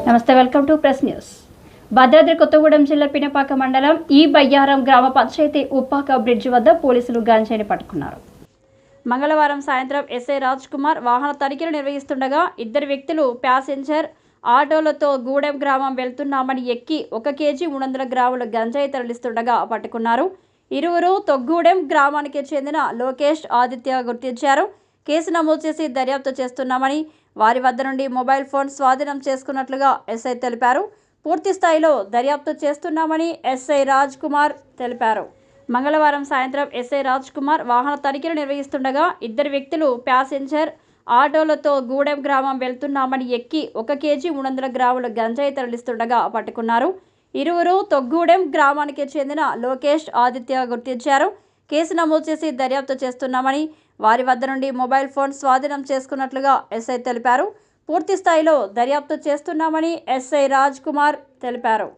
నమస్తే, welcome to press news. Bhadradri Kothagudem జిల్లా పినపాక మండలం ఈ బయ్యారం గ్రామ పంచాయతీ ఉప్పాక బ్రిడ్జి వద్ద పోలీసులు గంజాయిని పట్టుకున్నారు. మంగళవారం సాయంత్రం ఎస్ఐ రాజ్ కుమార్ వాహన తనిఖీలు నిర్వహిస్తుండగా ఇద్దరు వ్యక్తులు ప్యాసింజర్ ఆటోలతో గూడెం గ్రామం వెళ్తున్నామని ఎక్కి 1 కేజీ 300 గ్రాముల గంజాయి తరలిస్తుండగా పట్టుకున్నారు. ఇరువురు తొగ్గూడెం గ్రామానికి చెందిన లోకేష్, ఆదిత్య గుర్తించారు. కేసు నమోదు చేసి దర్యాప్తు చేస్తున్నామని, వారి వద్ద నుండి మొబైల్ ఫోన్ స్వాధీనం చేసుకున్నట్లుగా ఎస్ఐ తెలిపారు. పూర్తి స్థాయిలో దర్యాప్తు చేస్తున్నామని ఎస్ఐ రాజ్ కుమార్ తెలిపారు. మంగళవారం సాయంత్రం ఎస్ఐ రాజ్ కుమార్ వాహన తనిఖీలు నిర్వహిస్తుండగా ఇద్దరు వ్యక్తులు ప్యాసింజర్ ఆటోలతో గూడెం గ్రామం వెళ్తున్నామని ఎక్కి 1 కేజీ 300 గ్రాముల గంజాయి తరలిస్తుండగా పట్టుకున్నారు. ఇరువురు తొగ్గూడెం గ్రామానికి చెందిన లోకేష్, ఆదిత్య గుర్తించారు. కేసు నమోదు చేసి దర్యాప్తు చేస్తున్నామని, వారి వద్ద నుండి మొబైల్ ఫోన్ స్వాధీనం చేసుకున్నట్లుగా ఎస్ఐ తెలిపారు. పూర్తి స్థాయిలో దర్యాప్తు చేస్తున్నామని ఎస్ఐ రాజ్ కుమార్ తెలిపారు.